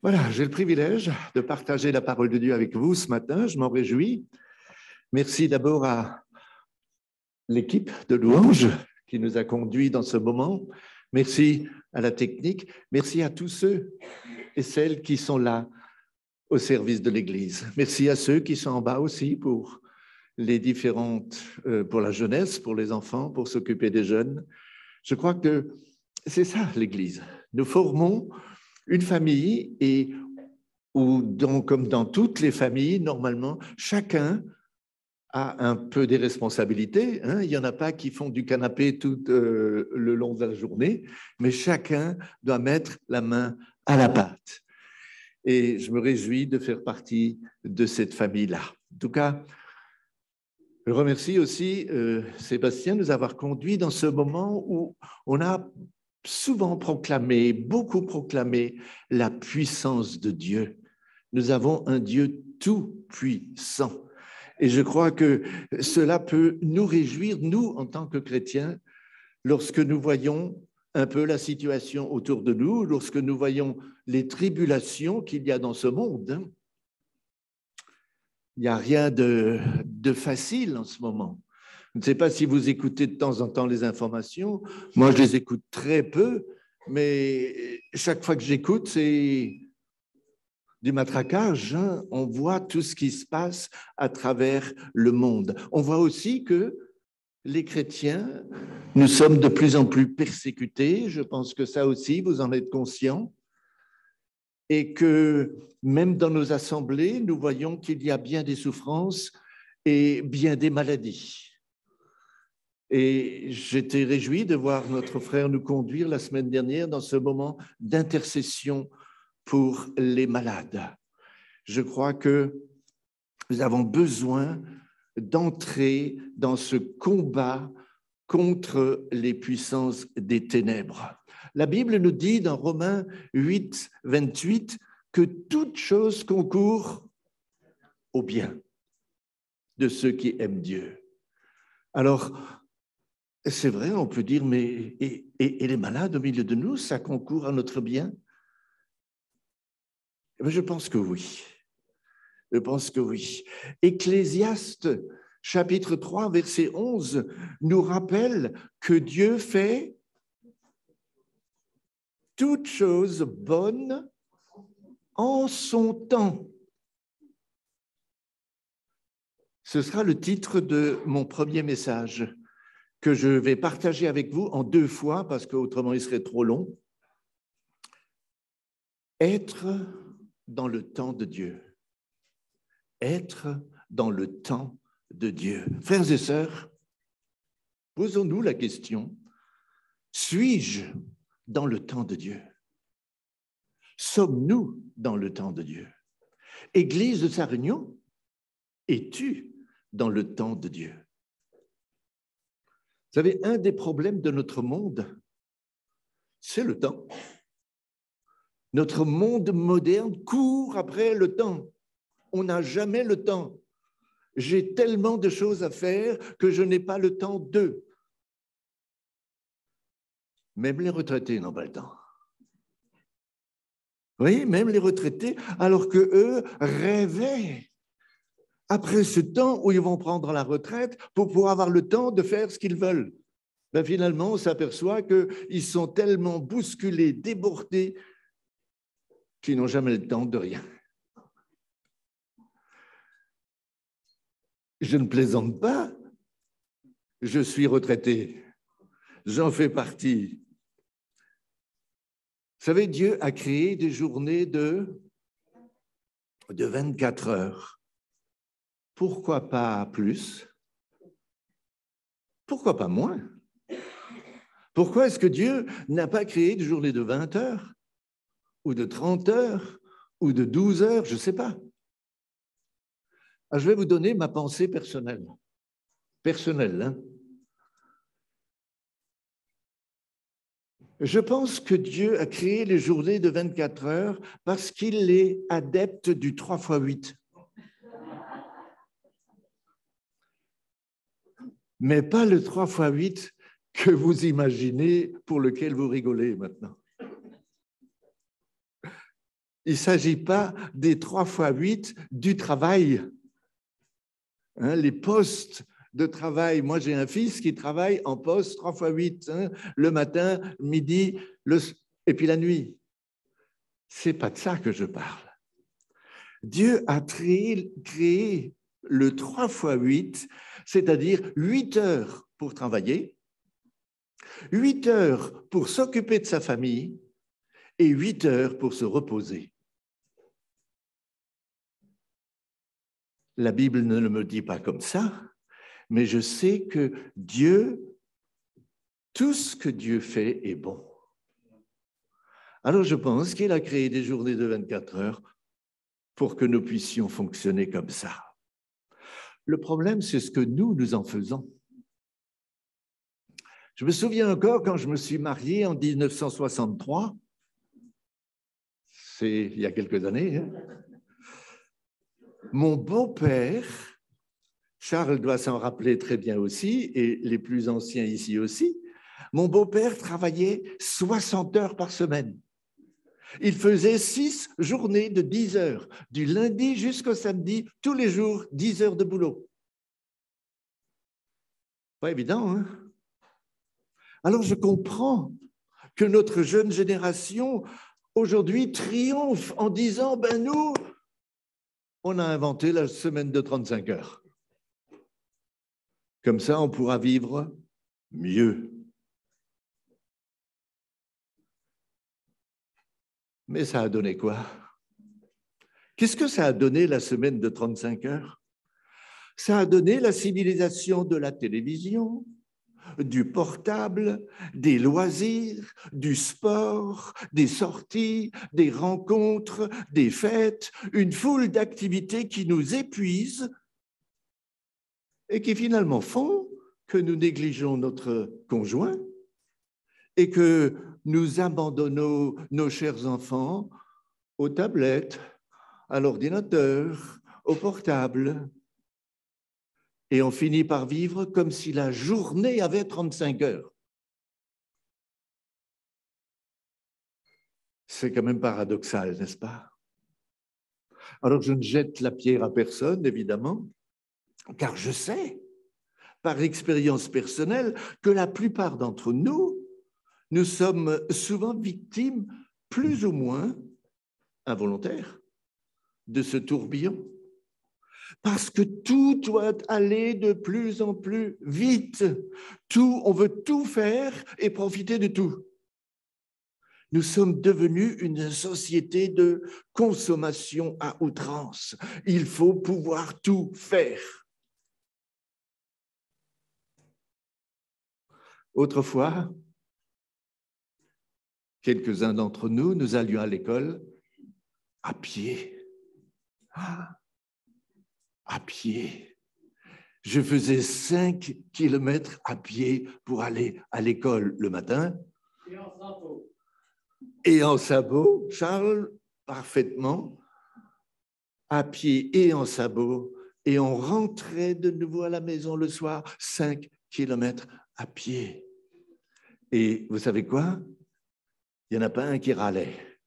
Voilà, j'ai le privilège de partager la parole de Dieu avec vous ce matin. Je m'en réjouis. Merci d'abord à l'équipe de louanges qui nous a conduits dans ce moment. Merci à la technique. Merci à tous ceux et celles qui sont là au service de l'Église. Merci à ceux qui sont en bas aussi pour les différentes, pour la jeunesse, pour les enfants, pour s'occuper des jeunes. Je crois que c'est ça l'Église. Nous formons une famille et comme dans toutes les familles, normalement, chacun a un peu des responsabilités. Il n'y en a pas qui font du canapé tout le long de la journée, mais chacun doit mettre la main à la pâte. Et je me réjouis de faire partie de cette famille-là. En tout cas, je remercie aussi Sébastien de nous avoir conduits dans ce moment où on a souvent proclamé, beaucoup proclamé la puissance de Dieu. Nous avons un Dieu tout-puissant. Et je crois que cela peut nous réjouir, nous, en tant que chrétiens, lorsque nous voyons un peu la situation autour de nous, lorsque nous voyons les tribulations qu'il y a dans ce monde. Il n'y a rien de facile en ce moment. Je ne sais pas si vous écoutez de temps en temps les informations. Moi, je les écoute très peu, mais chaque fois que j'écoute, c'est du matraquage. On voit tout ce qui se passe à travers le monde. On voit aussi que les chrétiens, nous sommes de plus en plus persécutés. Je pense que ça aussi, vous en êtes conscients. Et que même dans nos assemblées, nous voyons qu'il y a bien des souffrances et bien des maladies. Et j'étais réjoui de voir notre frère nous conduire la semaine dernière dans ce moment d'intercession pour les malades. Je crois que nous avons besoin d'entrer dans ce combat contre les puissances des ténèbres. La Bible nous dit dans Romains 8, 28 que toute chose concourt au bien de ceux qui aiment Dieu. Alors, c'est vrai, on peut dire, mais et les malades au milieu de nous, ça concourt à notre bien? Je pense que oui. Je pense que oui. Ecclésiaste, chapitre 3, verset 11, nous rappelle que Dieu fait toutes choses bonnes en son temps. Ce sera le titre de mon premier message que je vais partager avec vous en 2 fois parce qu'autrement il serait trop long. Être dans le temps de Dieu. Être dans le temps de Dieu. Frères et sœurs, posons-nous la question, suis-je dans le temps de Dieu? Sommes-nous dans le temps de Dieu? Église de Sarre-Union, es-tu dans le temps de Dieu? Vous savez, un des problèmes de notre monde, c'est le temps. Notre monde moderne court après le temps. On n'a jamais le temps. J'ai tellement de choses à faire que je n'ai pas le temps d'eux. Même les retraités n'ont pas le temps. Oui, même les retraités, alors qu'eux rêvaient après ce temps où ils vont prendre la retraite pour pouvoir avoir le temps de faire ce qu'ils veulent. Ben finalement, on s'aperçoit qu'ils sont tellement bousculés, débordés, qu'ils n'ont jamais le temps de rien. Je ne plaisante pas, je suis retraité, j'en fais partie. Vous savez, Dieu a créé des journées de 24 heures. Pourquoi pas plus? Pourquoi pas moins? Pourquoi est-ce que Dieu n'a pas créé des journées de 20 heures ou de 30 heures ou de 12 heures? Je ne sais pas. Alors, je vais vous donner ma pensée personnelle. Personnelle, hein? Je pense que Dieu a créé les journées de 24 heures parce qu'il est adepte du 3x8. Mais pas le 3x8 que vous imaginez pour lequel vous rigolez maintenant. Il ne s'agit pas des 3 fois 8 du travail. Hein, les postes de travail. Moi, j'ai un fils qui travaille en poste 3 fois 8, hein, le matin, midi, et puis la nuit. Ce n'est pas de ça que je parle. Dieu a créé le 3 fois 8, c'est-à-dire 8 heures pour travailler, 8 heures pour s'occuper de sa famille et 8 heures pour se reposer. La Bible ne me dit pas comme ça, mais je sais que tout ce que Dieu fait est bon. Alors je pense qu'il a créé des journées de 24 heures pour que nous puissions fonctionner comme ça. Le problème, c'est ce que nous en faisons. Je me souviens encore quand je me suis marié en 1963, c'est il y a quelques années, hein. Mon beau-père, Charles doit s'en rappeler très bien aussi, et les plus anciens ici aussi, mon beau-père travaillait 60 heures par semaine. Il faisait 6 journées de 10 heures, du lundi jusqu'au samedi, tous les jours, 10 heures de boulot. Pas évident, hein? Alors je comprends que notre jeune génération, aujourd'hui, triomphe en disant, ben nous, on a inventé la semaine de 35 heures. Comme ça, on pourra vivre mieux. Mais ça a donné quoi? Qu'est-ce que ça a donné la semaine de 35 heures? Ça a donné la civilisation de la télévision, du portable, des loisirs, du sport, des sorties, des rencontres, des fêtes, une foule d'activités qui nous épuisent et qui finalement font que nous négligeons notre conjoint et que nous abandonnons nos chers enfants aux tablettes, à l'ordinateur, au portable. Et on finit par vivre comme si la journée avait 35 heures. C'est quand même paradoxal, n'est-ce pas? Alors je ne jette la pierre à personne, évidemment, car je sais, par expérience personnelle, que la plupart d'entre nous, nous sommes souvent victimes, plus ou moins involontaires, de ce tourbillon. Parce que tout doit aller de plus en plus vite. On veut tout faire et profiter de tout. Nous sommes devenus une société de consommation à outrance. Il faut pouvoir tout faire. Autrefois, quelques-uns d'entre nous, nous allions à l'école à pied. À pied. Je faisais 5 kilomètres à pied pour aller à l'école le matin. Et en sabot. Et en sabot, Charles, parfaitement, à pied et en sabot. Et on rentrait de nouveau à la maison le soir, 5 kilomètres à pied. Et vous savez quoi? Il n'y en a pas un qui râlait.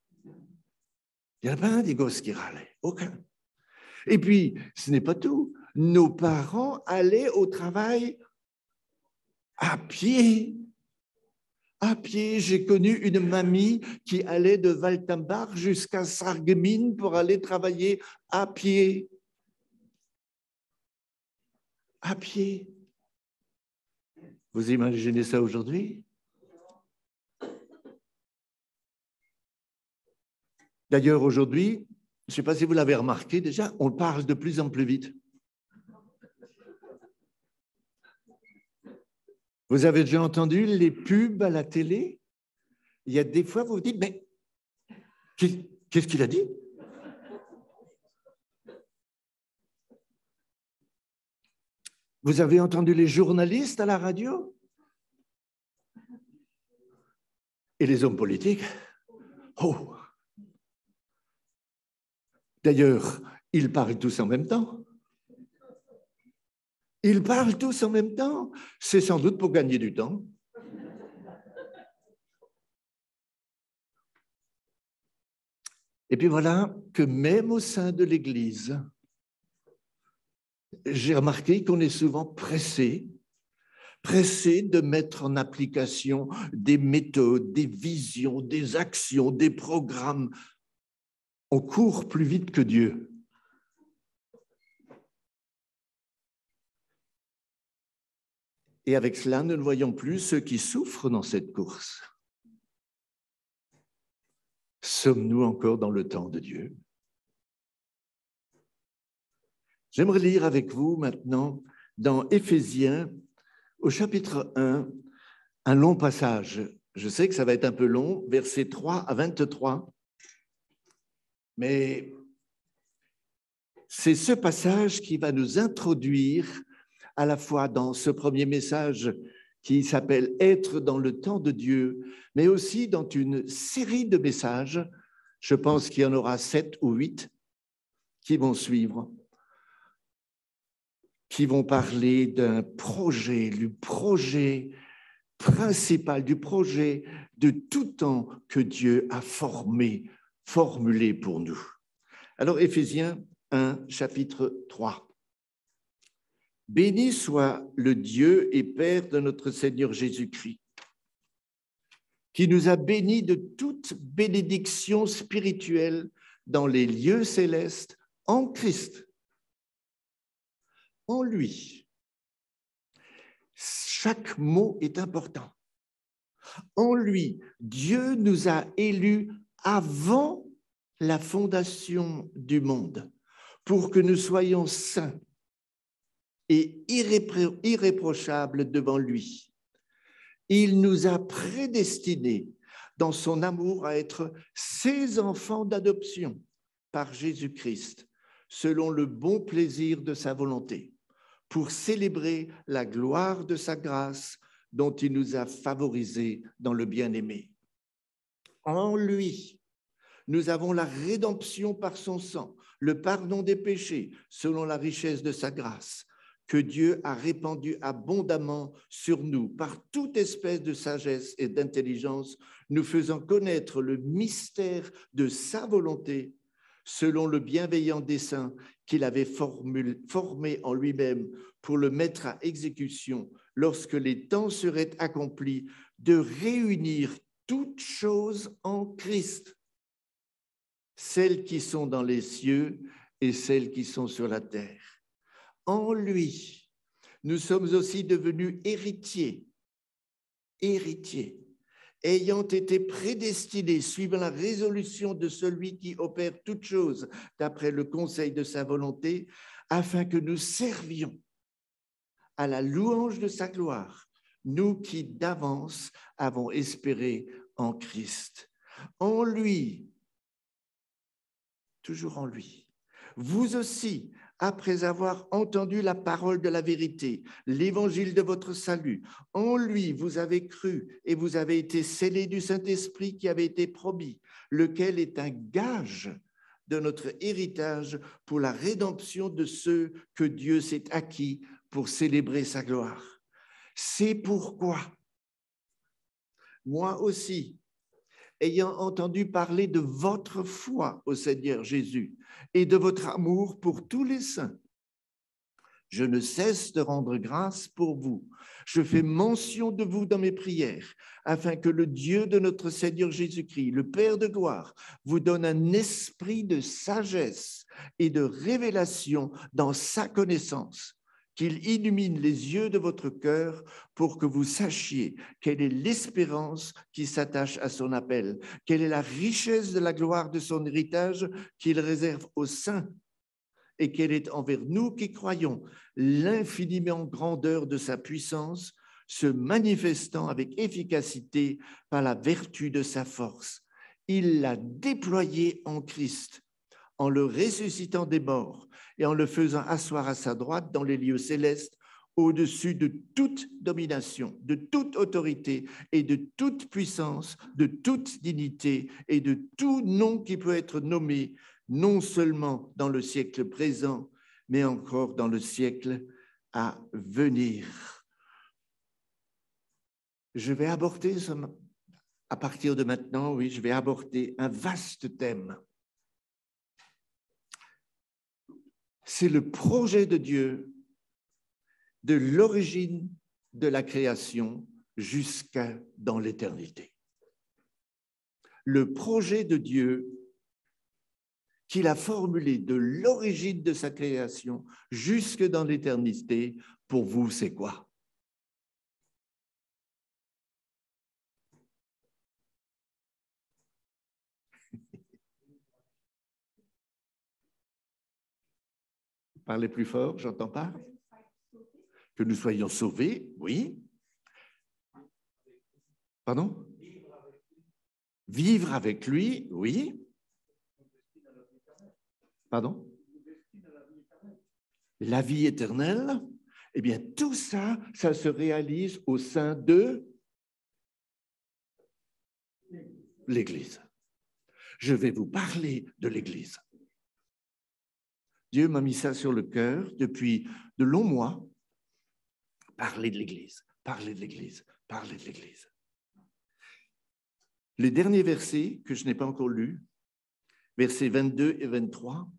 Il n'y en a pas un des gosses qui râlait. Aucun. Et puis, ce n'est pas tout. Nos parents allaient au travail à pied. À pied, j'ai connu une mamie qui allait de Waltenbach jusqu'à Sarreguemines pour aller travailler à pied. À pied. Vous imaginez ça aujourd'hui? D'ailleurs, aujourd'hui, je ne sais pas si vous l'avez remarqué déjà, on parle de plus en plus vite. Vous avez déjà entendu les pubs à la télé? Il y a des fois, vous vous dites, mais qu'est-ce qu'il a dit? Vous avez entendu les journalistes à la radio? Et les hommes politiques? Oh! D'ailleurs, ils parlent tous en même temps. Ils parlent tous en même temps. C'est sans doute pour gagner du temps. Et puis voilà que même au sein de l'Église, j'ai remarqué qu'on est souvent pressé de mettre en application des méthodes, des visions, des actions, des programmes. On court plus vite que Dieu. Et avec cela, nous ne voyons plus ceux qui souffrent dans cette course. Sommes-nous encore dans le temps de Dieu? J'aimerais lire avec vous maintenant dans Éphésiens, au chapitre 1, un long passage. Je sais que ça va être un peu long, versets 3 à 23, mais c'est ce passage qui va nous introduire à la fois dans ce premier message qui s'appelle « Être dans le temps de Dieu », mais aussi dans une série de messages, je pense qu'il y en aura 7 ou 8 qui vont suivre, qui vont parler d'un projet, du projet principal, du projet de tout temps que Dieu a formulé pour nous. Alors, Éphésiens 1, chapitre 3. Béni soit le Dieu et Père de notre Seigneur Jésus-Christ, qui nous a bénis de toute bénédiction spirituelle dans les lieux célestes en Christ. En lui. Chaque mot est important. En lui, Dieu nous a élus avant la fondation du monde pour que nous soyons saints et irréprochables devant lui. Il nous a prédestinés dans son amour à être ses enfants d'adoption par Jésus-Christ, selon le bon plaisir de sa volonté, pour célébrer la gloire de sa grâce dont il nous a favorisés dans le bien-aimé. En lui, nous avons la rédemption par son sang, le pardon des péchés, selon la richesse de sa grâce, que Dieu a répandue abondamment sur nous par toute espèce de sagesse et d'intelligence, nous faisant connaître le mystère de sa volonté, selon le bienveillant dessein qu'il avait formé en lui-même pour le mettre à exécution lorsque les temps seraient accomplis, de réunir toutes choses en Christ, celles qui sont dans les cieux et celles qui sont sur la terre. En lui, nous sommes aussi devenus héritiers, ayant été prédestinés, suivant la résolution de celui qui opère toutes choses d'après le conseil de sa volonté, afin que nous servions à la louange de sa gloire, nous qui d'avance avons espéré en Christ. En lui, toujours en lui, vous aussi, après avoir entendu la parole de la vérité, l'évangile de votre salut, en lui vous avez cru et vous avez été scellés du Saint-Esprit qui avait été promis, lequel est un gage de notre héritage pour la rédemption de ceux que Dieu s'est acquis pour célébrer sa gloire. C'est pourquoi, moi aussi, ayant entendu parler de votre foi au Seigneur Jésus et de votre amour pour tous les saints, je ne cesse de rendre grâce pour vous. Je fais mention de vous dans mes prières, afin que le Dieu de notre Seigneur Jésus-Christ, le Père de gloire, vous donne un esprit de sagesse et de révélation dans sa connaissance, qu'il illumine les yeux de votre cœur pour que vous sachiez quelle est l'espérance qui s'attache à son appel, quelle est la richesse de la gloire de son héritage qu'il réserve aux saints, et quelle est envers nous qui croyons l'infiniment grandeur de sa puissance, se manifestant avec efficacité par la vertu de sa force. Il l'a déployé en Christ, en le ressuscitant des morts et en le faisant asseoir à sa droite dans les lieux célestes, au-dessus de toute domination, de toute autorité et de toute puissance, de toute dignité et de tout nom qui peut être nommé, non seulement dans le siècle présent, mais encore dans le siècle à venir. Je vais aborder, à partir de maintenant, oui, je vais aborder un vaste thème. c'est le projet de Dieu de l'origine de la création jusqu'à dans l'éternité. Le projet de Dieu qu'il a formulé de l'origine de sa création jusque dans l'éternité, pour vous, c'est quoi? Parlez plus fort, j'entends pas. Que nous soyons sauvés, oui. Pardon? Vivre avec lui, oui. Pardon? La vie éternelle, eh bien, tout ça, ça se réalise au sein de l'Église. Je vais vous parler de l'Église. Dieu m'a mis ça sur le cœur depuis de longs mois. Parler de l'Église, parler de l'Église, parler de l'Église. Les derniers versets que je n'ai pas encore lus, versets 22 et 23,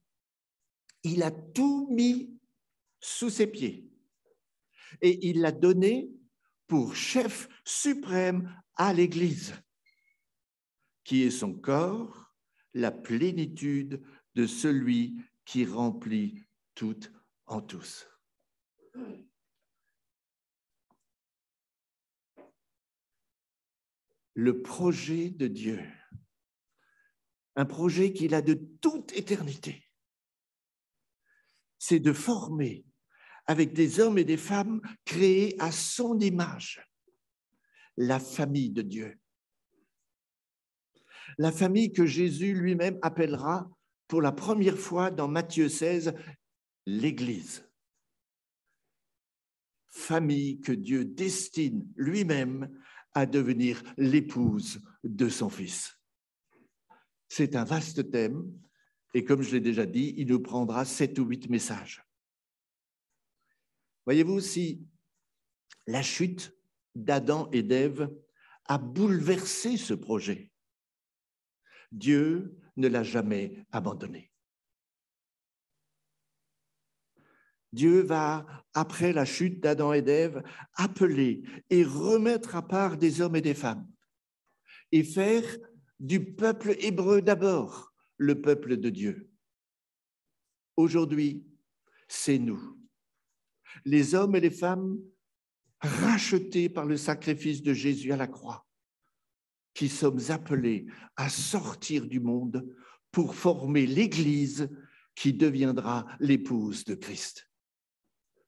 il a tout mis sous ses pieds et il l'a donné pour chef suprême à l'Église, qui est son corps, la plénitude de celui qui remplit tout en tous. Le projet de Dieu, un projet qu'il a de toute éternité, c'est de former avec des hommes et des femmes créés à son image la famille de Dieu. La famille que Jésus lui-même appellera pour la première fois dans Matthieu 16, l'Église. Famille que Dieu destine lui-même à devenir l'épouse de son Fils. C'est un vaste thème et comme je l'ai déjà dit, il nous prendra 7 ou 8 messages. Voyez-vous, si la chute d'Adam et d'Ève a bouleversé ce projet, Dieu ne l'a jamais abandonné. Dieu va, après la chute d'Adam et d'Ève, appeler et remettre à part des hommes et des femmes et faire du peuple hébreu d'abord le peuple de Dieu. Aujourd'hui, c'est nous, les hommes et les femmes rachetés par le sacrifice de Jésus à la croix, qui sommes appelés à sortir du monde pour former l'Église qui deviendra l'épouse de Christ.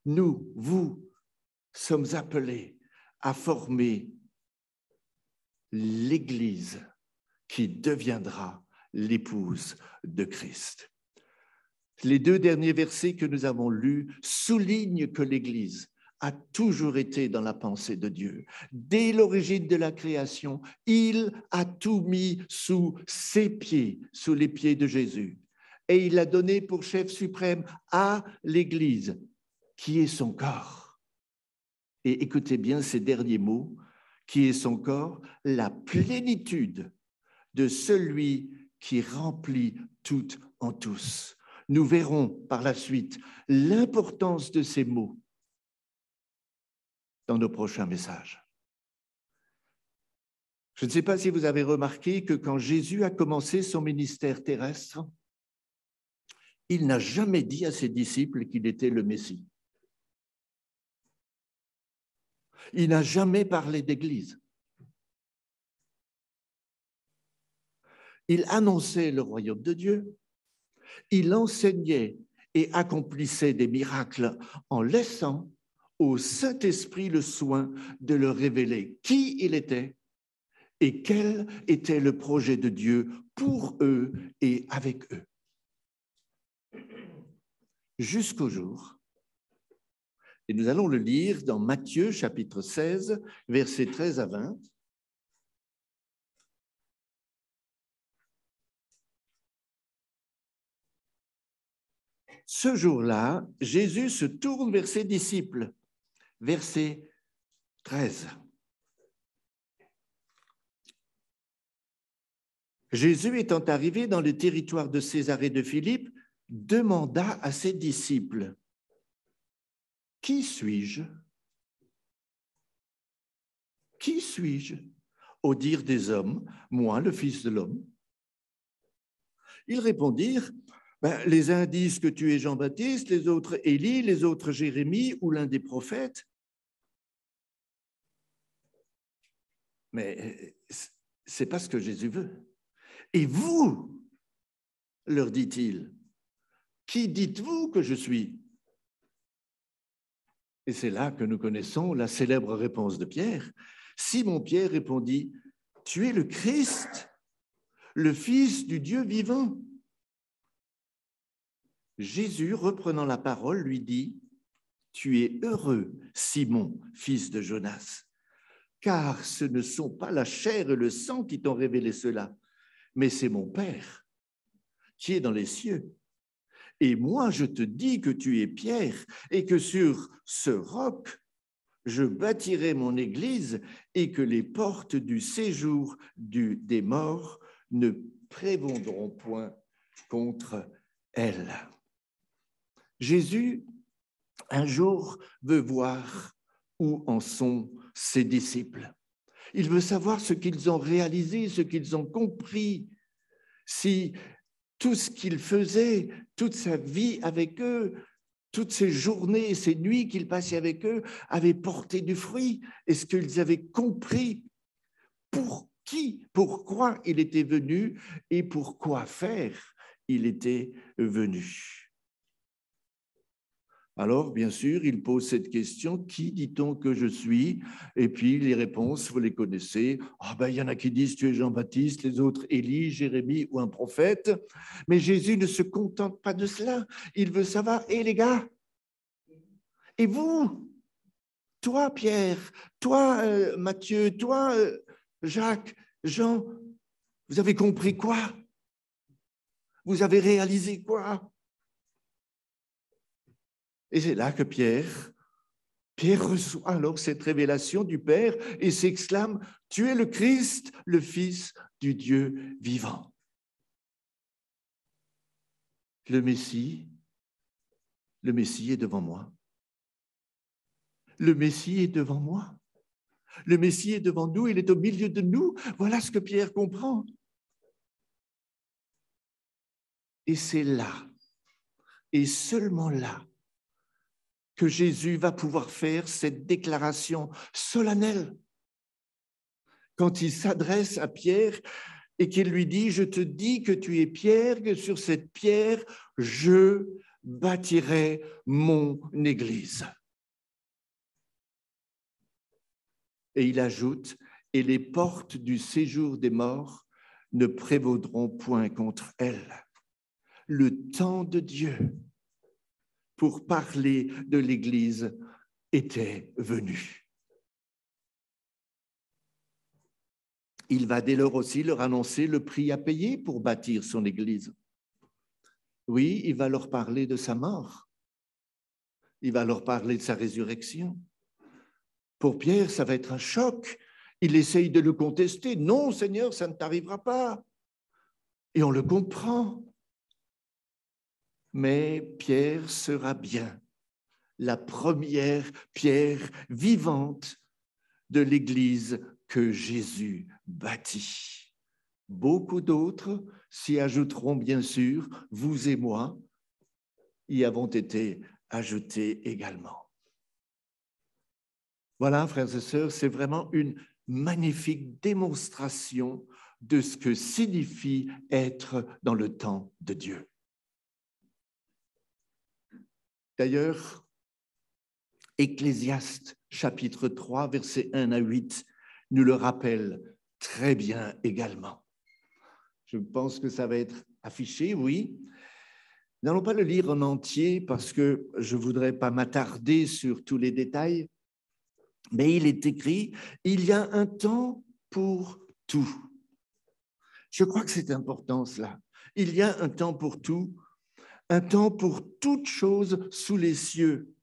Nous, vous, sommes appelés à former l'Église qui deviendra l'épouse de Christ. Les 2 derniers versets que nous avons lus soulignent que l'Église a toujours été dans la pensée de Dieu. Dès l'origine de la création, il a tout mis sous ses pieds, sous les pieds de Jésus. Et il l'a donné pour chef suprême à l'Église, qui est son corps. Et écoutez bien ces derniers mots, qui est son corps, la plénitude de celui qui remplit tout en tous. Nous verrons par la suite l'importance de ces mots dans nos prochains messages. Je ne sais pas si vous avez remarqué que quand Jésus a commencé son ministère terrestre, il n'a jamais dit à ses disciples qu'il était le Messie. Il n'a jamais parlé d'Église. Il annonçait le royaume de Dieu, il enseignait et accomplissait des miracles en laissant au Saint-Esprit le soin de leur révéler qui il était et quel était le projet de Dieu pour eux et avec eux. Jusqu'au jour, et nous allons le lire dans Matthieu chapitre 16, versets 13 à 20. Ce jour-là, Jésus se tourne vers ses disciples. Verset 13. Jésus étant arrivé dans le territoire de Césarée de Philippe, demanda à ses disciples, « Qui suis-je ? Qui suis-je ? Au dire des hommes, moi, le Fils de l'homme. » Ils répondirent, les uns disent que tu es Jean-Baptiste, les autres Élie, les autres Jérémie ou l'un des prophètes. Mais c'est pas ce que Jésus veut. Et vous, leur dit-il, qui dites-vous que je suis ? Et c'est là que nous connaissons la célèbre réponse de Pierre. Simon-Pierre répondit, tu es le Christ, le Fils du Dieu vivant. Jésus, reprenant la parole, lui dit, tu es heureux, Simon, fils de Jonas, car ce ne sont pas la chair et le sang qui t'ont révélé cela, mais c'est mon Père qui est dans les cieux. Et moi, je te dis que tu es Pierre et que sur ce roc, je bâtirai mon église et que les portes du séjour des morts ne prévaudront point contre elle. Jésus, un jour, veut voir où en sont ses disciples. Il veut savoir ce qu'ils ont réalisé, ce qu'ils ont compris, si tout ce qu'il faisait, toute sa vie avec eux, toutes ces journées et ces nuits qu'il passait avec eux avaient porté du fruit. Est-ce qu'ils avaient compris pour qui, pourquoi il était venu et pour quoi faire il était venu? Alors, bien sûr, il pose cette question, qui dit-on que je suis? Et puis, les réponses, vous les connaissez. Il y en a qui disent, tu es Jean-Baptiste, les autres, Élie, Jérémie ou un prophète. Mais Jésus ne se contente pas de cela. Il veut savoir, les gars, et vous, toi, Pierre, toi, Matthieu, toi, Jacques, Jean, vous avez compris quoi? Vous avez réalisé quoi? Et c'est là que Pierre reçoit alors cette révélation du Père et s'exclame, « Tu es le Christ, le Fils du Dieu vivant. » Le Messie est devant moi. Le Messie est devant moi. Le Messie est devant nous, il est au milieu de nous. Voilà ce que Pierre comprend. Et c'est là, et seulement là, que Jésus va pouvoir faire cette déclaration solennelle. Quand il s'adresse à Pierre et qu'il lui dit, « Je te dis que tu es Pierre, que sur cette pierre, je bâtirai mon église. » Et il ajoute, « Et les portes du séjour des morts ne prévaudront point contre elle. » Le temps de Dieu pour parler de l'Église était venu. Il va dès lors aussi leur annoncer le prix à payer pour bâtir son Église. Oui, il va leur parler de sa mort. Il va leur parler de sa résurrection. Pour Pierre, ça va être un choc. Il essaye de le contester. « Non, Seigneur, ça ne t'arrivera pas. » Et on le comprend. Mais Pierre sera bien la première pierre vivante de l'Église que Jésus bâtit. Beaucoup d'autres s'y ajouteront bien sûr, vous et moi y avons été ajoutés également. Voilà, frères et sœurs, c'est vraiment une magnifique démonstration de ce que signifie être dans le temps de Dieu. D'ailleurs, Ecclésiaste, chapitre 3, versets 1 à 8, nous le rappelle très bien également. Je pense que ça va être affiché, oui. Nous n'allons pas le lire en entier parce que je ne voudrais pas m'attarder sur tous les détails, mais il est écrit, « Il y a un temps pour tout. » Je crois que c'est important cela. Il y a un temps pour tout, un temps pour toute chose sous les cieux.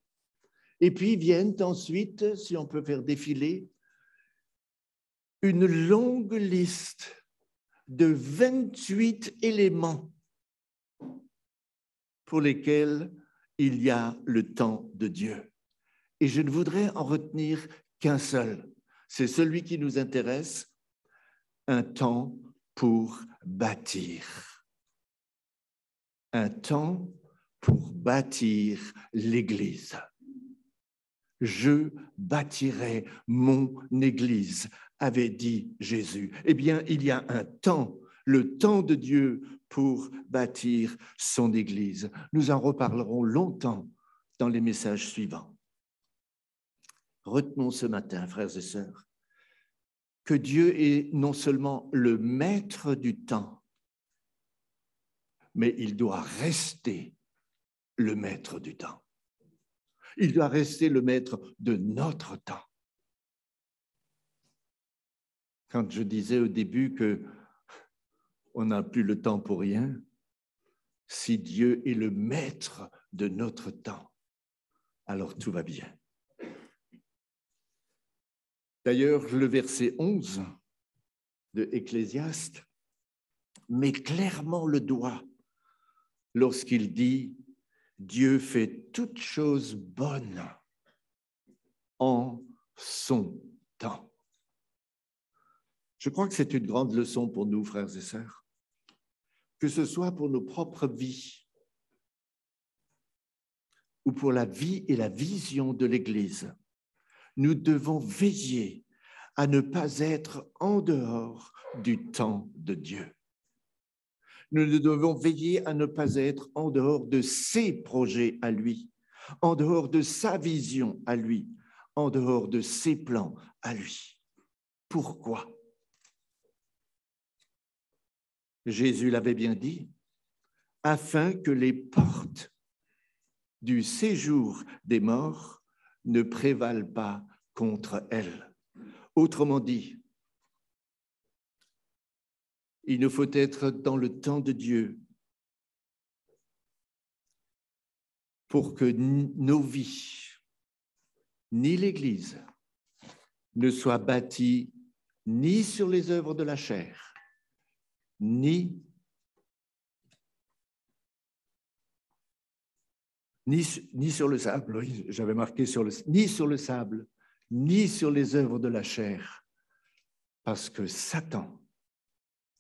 Et puis viennent ensuite, si on peut faire défiler, une longue liste de 28 éléments pour lesquels il y a le temps de Dieu. Et je ne voudrais en retenir qu'un seul. C'est celui qui nous intéresse, un temps pour bâtir. Un temps pour bâtir l'Église. Je bâtirai mon Église, avait dit Jésus. Eh bien, il y a un temps, le temps de Dieu pour bâtir son Église. Nous en reparlerons longtemps dans les messages suivants. Retenons ce matin, frères et sœurs, que Dieu est non seulement le maître du temps, mais il doit rester le maître du temps. Il doit rester le maître de notre temps. Quand je disais au début qu'on n'a plus le temps pour rien, si Dieu est le maître de notre temps, alors tout va bien. D'ailleurs, le verset 11 de Ecclésiaste met clairement le doigt lorsqu'il dit « Dieu fait toutes choses bonnes en son temps ». Je crois que c'est une grande leçon pour nous, frères et sœurs, que ce soit pour nos propres vies ou pour la vie et la vision de l'Église. Nous devons veiller à ne pas être en dehors du temps de Dieu. Nous devons veiller à ne pas être en dehors de ses projets à lui, en dehors de sa vision à lui, en dehors de ses plans à lui. Pourquoi? Jésus l'avait bien dit, afin que les portes du séjour des morts ne prévalent pas contre elles. Autrement dit, il nous faut être dans le temps de Dieu pour que nos vies, ni l'Église, ne soient bâties ni sur les œuvres de la chair, ni sur le sable, oui, j'avais marqué ni sur le sable, ni sur les œuvres de la chair, parce que Satan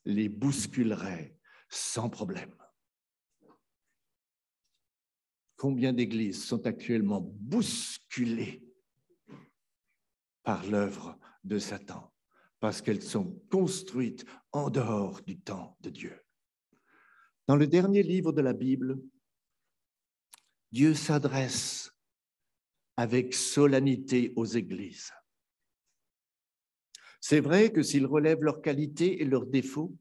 les bousculerait sans problème. Combien d'églises sont actuellement bousculées par l'œuvre de Satan, parce qu'elles sont construites en dehors du temps de Dieu. Dans le dernier livre de la Bible, Dieu s'adresse avec solennité aux églises. C'est vrai que s'il relève leurs qualités et leurs défauts,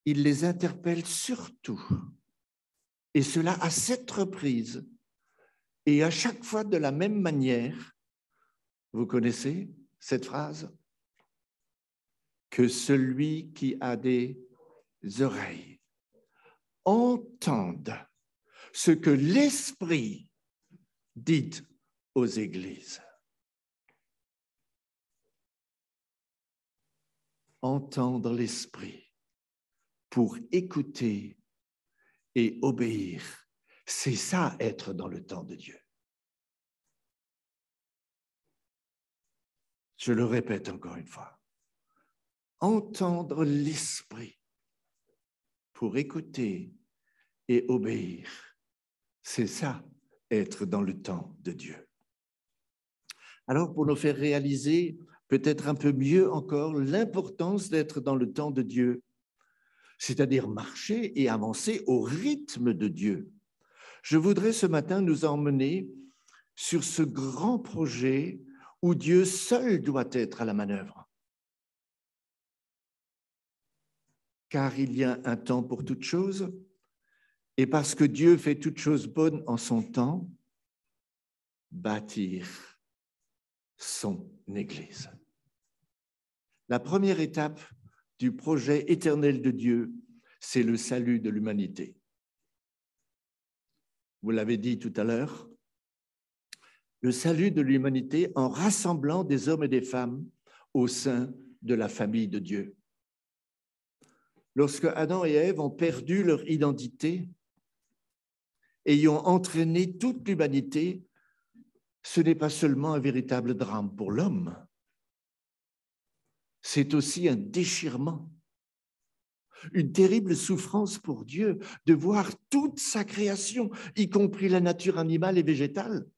il les interpelle surtout, et cela à 7 reprises, et à chaque fois de la même manière. Vous connaissez cette phrase? Que celui qui a des oreilles entende ce que l'Esprit dit aux églises. Entendre l'Esprit pour écouter et obéir, c'est ça être dans le temps de Dieu. Je le répète encore une fois. Entendre l'Esprit pour écouter et obéir, c'est ça, être dans le temps de Dieu. Alors, pour nous faire réaliser peut-être un peu mieux encore l'importance d'être dans le temps de Dieu, c'est-à-dire marcher et avancer au rythme de Dieu, je voudrais ce matin nous emmener sur ce grand projet où Dieu seul doit être à la manœuvre. Car il y a un temps pour toutes choses, et parce que Dieu fait toutes choses bonnes en son temps, bâtir son Église. La première étape du projet éternel de Dieu, c'est le salut de l'humanité. Vous l'avez dit tout à l'heure, le salut de l'humanité en rassemblant des hommes et des femmes au sein de la famille de Dieu. lorsque Adam et Ève ont perdu leur identité, ayant entraîné toute l'humanité, ce n'est pas seulement un véritable drame pour l'homme, c'est aussi un déchirement, une terrible souffrance pour Dieu de voir toute sa création, y compris la nature animale et végétale,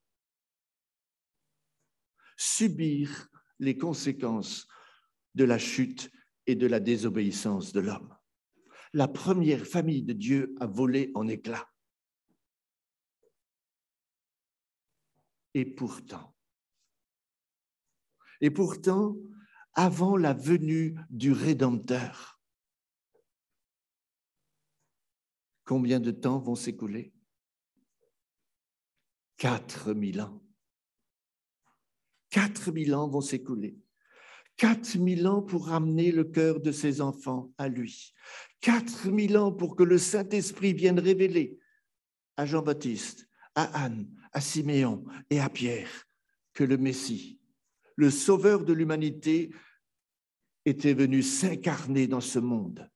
subir les conséquences de la chute et de la désobéissance de l'homme. La première famille de Dieu a volé en éclats. Et pourtant, avant la venue du Rédempteur, combien de temps vont s'écouler? 4000 ans. 4000 ans vont s'écouler. 4000 ans pour ramener le cœur de ses enfants à lui. 4000 ans pour que le Saint-Esprit vienne révéler à Jean-Baptiste, à Anne, à Siméon et à Pierre que le Messie, le Sauveur de l'humanité, était venu s'incarner dans ce monde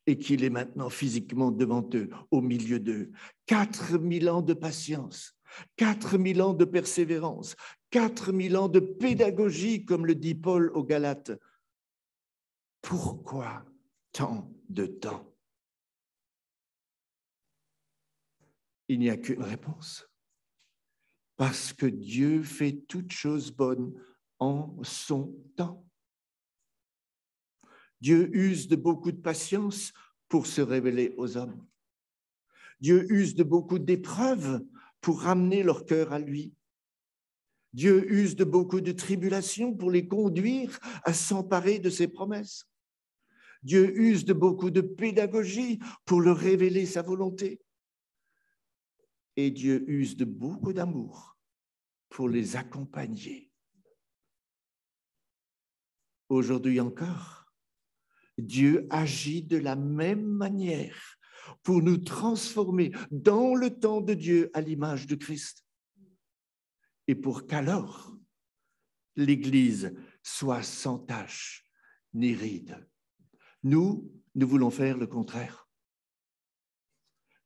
et qu'il est maintenant physiquement devant eux, au milieu d'eux. 4000 ans de patience, 4000 ans de persévérance, 4000 ans de pédagogie, comme le dit Paul aux Galates. Pourquoi tant de temps? Il n'y a qu'une réponse. Parce que Dieu fait toutes choses bonnes en son temps. Dieu use de beaucoup de patience pour se révéler aux hommes. Dieu use de beaucoup d'épreuves pour ramener leur cœur à lui. Dieu use de beaucoup de tribulations pour les conduire à s'emparer de ses promesses. Dieu use de beaucoup de pédagogie pour leur révéler sa volonté. Et Dieu use de beaucoup d'amour pour les accompagner. Aujourd'hui encore, Dieu agit de la même manière pour nous transformer dans le temps de Dieu à l'image de Christ. Et pour qu'alors l'Église soit sans tache ni ride. Nous voulons faire le contraire.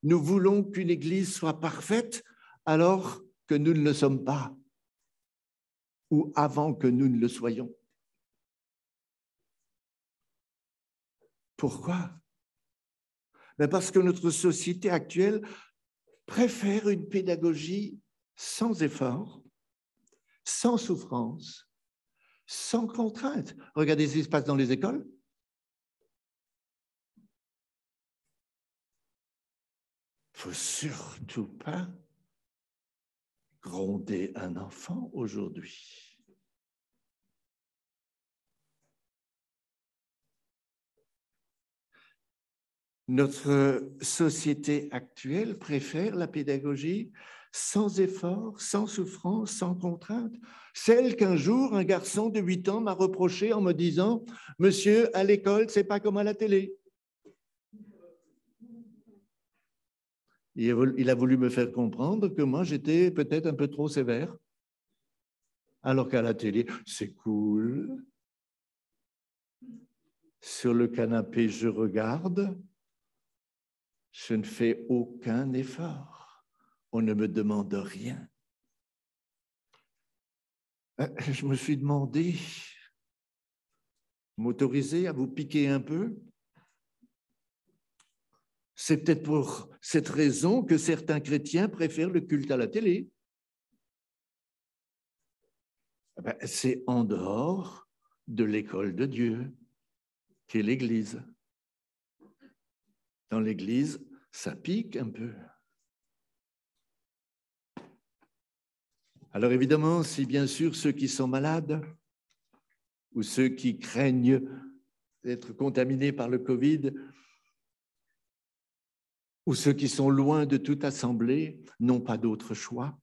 Nous voulons qu'une Église soit parfaite alors que nous ne le sommes pas, ou avant que nous ne le soyons. Pourquoi? Parce que notre société actuelle préfère une pédagogie sans effort, sans souffrance, sans contrainte. Regardez ce qui se passe dans les écoles. Il ne faut surtout pas gronder un enfant aujourd'hui. Notre société actuelle préfère la pédagogie sans effort, sans souffrance, sans contrainte. Celle qu'un jour, un garçon de 8 ans m'a reproché en me disant « Monsieur, à l'école, c'est pas comme à la télé. » Il a voulu me faire comprendre que moi, j'étais peut-être un peu trop sévère. Alors qu'à la télé, c'est cool. Sur le canapé, je regarde. Je ne fais aucun effort. On ne me demande rien. Je me suis demandé, m'autoriser à vous piquer un peu? C'est peut-être pour cette raison que certains chrétiens préfèrent le culte à la télé. C'est en dehors de l'école de Dieu qu'est l'Église. Dans l'Église, ça pique un peu. Alors évidemment, si bien sûr ceux qui sont malades ou ceux qui craignent d'être contaminés par le Covid ou ceux qui sont loin de toute assemblée n'ont pas d'autre choix,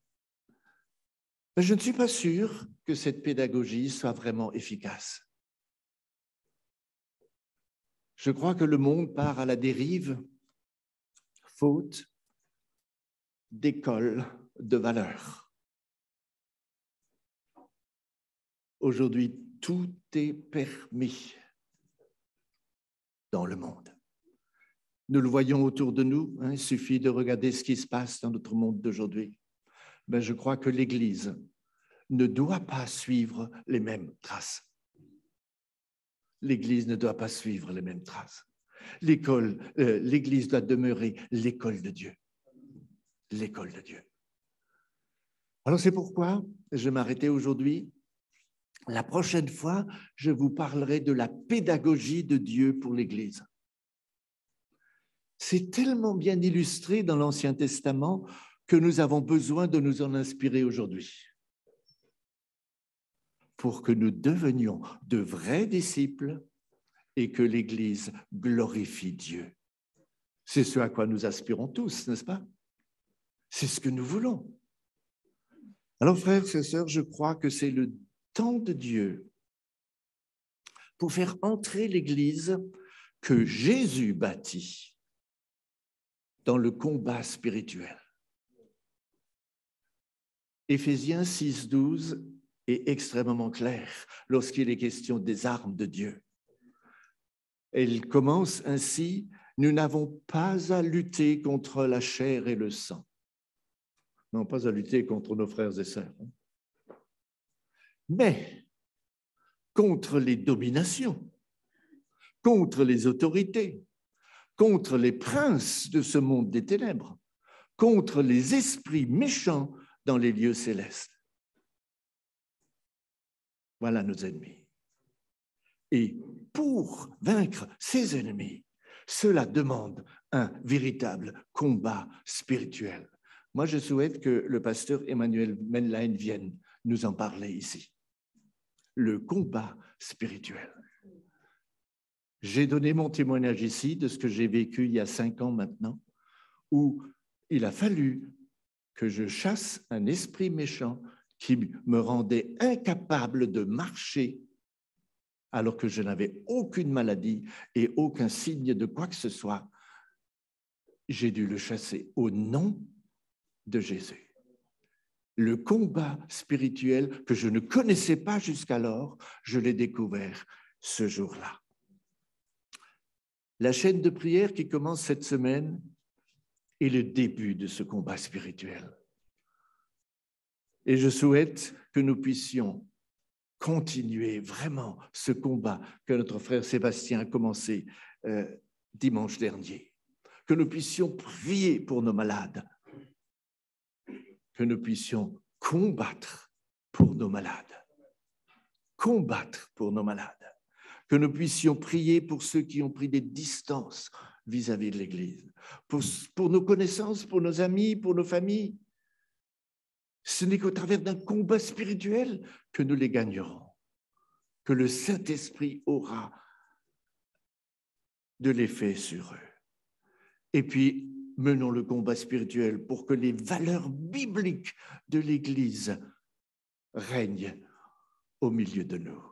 je ne suis pas sûr que cette pédagogie soit vraiment efficace. Je crois que le monde part à la dérive, faute d'école de valeurs. Aujourd'hui, tout est permis dans le monde. Nous le voyons autour de nous, hein, il suffit de regarder ce qui se passe dans notre monde d'aujourd'hui. Ben, je crois que l'Église ne doit pas suivre les mêmes traces. L'Église ne doit pas suivre les mêmes traces. L'Église doit demeurer l'école de Dieu. L'école de Dieu. Alors c'est pourquoi je vais m'arrêter aujourd'hui. La prochaine fois, je vous parlerai de la pédagogie de Dieu pour l'Église. C'est tellement bien illustré dans l'Ancien Testament que nous avons besoin de nous en inspirer aujourd'hui pour que nous devenions de vrais disciples et que l'Église glorifie Dieu. C'est ce à quoi nous aspirons tous, n'est-ce pas? C'est ce que nous voulons. Alors, frères et sœurs, je crois que c'est le temps de Dieu pour faire entrer l'Église que Jésus bâtit dans le combat spirituel. Éphésiens 6,12 est extrêmement clair lorsqu'il est question des armes de Dieu. Elle commence ainsi, « Nous n'avons pas à lutter contre la chair et le sang. » Non, pas à lutter contre nos frères et sœurs. Mais contre les dominations, contre les autorités, contre les princes de ce monde des ténèbres, contre les esprits méchants dans les lieux célestes. Voilà nos ennemis. Et pour vaincre ces ennemis, cela demande un véritable combat spirituel. Moi, je souhaite que le pasteur Emmanuel Menlein vienne nous en parler ici. Le combat spirituel. J'ai donné mon témoignage ici de ce que j'ai vécu il y a 5 ans maintenant, où il a fallu que je chasse un esprit méchant qui me rendait incapable de marcher alors que je n'avais aucune maladie et aucun signe de quoi que ce soit. J'ai dû le chasser au nom de Jésus. Le combat spirituel que je ne connaissais pas jusqu'alors, je l'ai découvert ce jour-là. La chaîne de prière qui commence cette semaine est le début de ce combat spirituel. Et je souhaite que nous puissions continuer vraiment ce combat que notre frère Sébastien a commencé dimanche dernier. Que nous puissions prier pour nos malades. Que nous puissions combattre pour nos malades. Combattre pour nos malades. Que nous puissions prier pour ceux qui ont pris des distances vis-à-vis de l'Église. Pour nos connaissances, pour nos amis, pour nos familles. Ce n'est qu'au travers d'un combat spirituel que nous les gagnerons, que le Saint-Esprit aura de l'effet sur eux. Et puis, menons le combat spirituel pour que les valeurs bibliques de l'Église règnent au milieu de nous.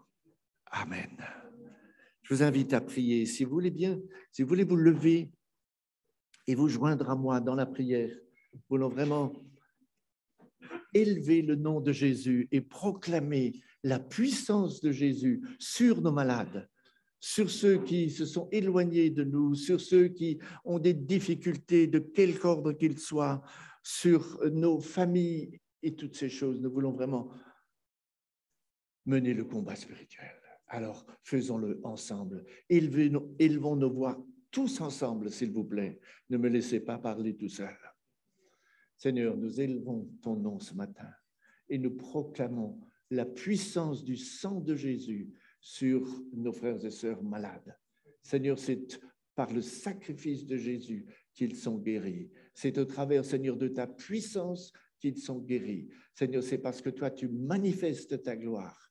Amen. Je vous invite à prier, si vous voulez bien, si vous voulez vous lever et vous joindre à moi dans la prière. Nous voulons vraiment élever le nom de Jésus et proclamer la puissance de Jésus sur nos malades, sur ceux qui se sont éloignés de nous, sur ceux qui ont des difficultés de quelque ordre qu'ils soient, sur nos familles et toutes ces choses. Nous voulons vraiment mener le combat spirituel. Alors, faisons-le ensemble. Élevons nos voix tous ensemble, s'il vous plaît. Ne me laissez pas parler tout seul. Seigneur, nous élevons ton nom ce matin et nous proclamons la puissance du sang de Jésus sur nos frères et sœurs malades. Seigneur, c'est par le sacrifice de Jésus qu'ils sont guéris. C'est au travers, Seigneur, de ta puissance qu'ils sont guéris. Seigneur, c'est parce que toi, tu manifestes ta gloire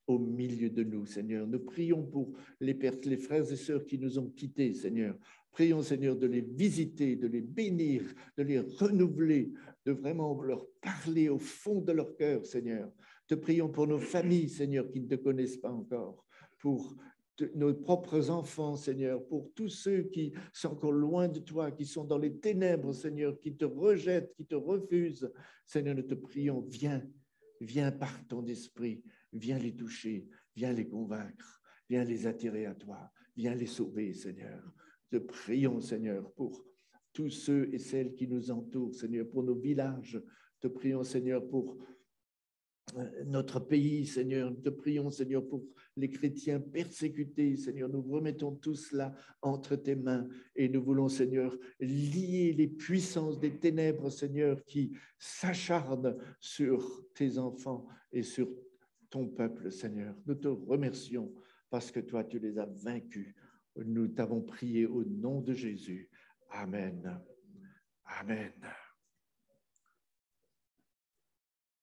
au milieu de nous, Seigneur. Nous prions pour les frères et sœurs qui nous ont quittés, Seigneur. Prions, Seigneur, de les visiter, de les bénir, de les renouveler, de vraiment leur parler au fond de leur cœur, Seigneur. Te prions pour nos familles, Seigneur, qui ne te connaissent pas encore, pour nos propres enfants, Seigneur, pour tous ceux qui sont encore loin de toi, qui sont dans les ténèbres, Seigneur, qui te rejettent, qui te refusent. Seigneur, nous te prions, viens par ton esprit. Viens les toucher, viens les convaincre, viens les attirer à toi, viens les sauver, Seigneur. te prions, Seigneur, pour tous ceux et celles qui nous entourent, Seigneur, pour nos villages. Te prions, Seigneur, pour notre pays, Seigneur. Te prions, Seigneur, pour les chrétiens persécutés, Seigneur. Nous remettons tout cela entre tes mains et nous voulons, Seigneur, lier les puissances des ténèbres, Seigneur, qui s'acharnent sur tes enfants et sur ton peuple, Seigneur. Nous te remercions parce que toi, tu les as vaincus. Nous t'avons prié au nom de Jésus. Amen. Amen.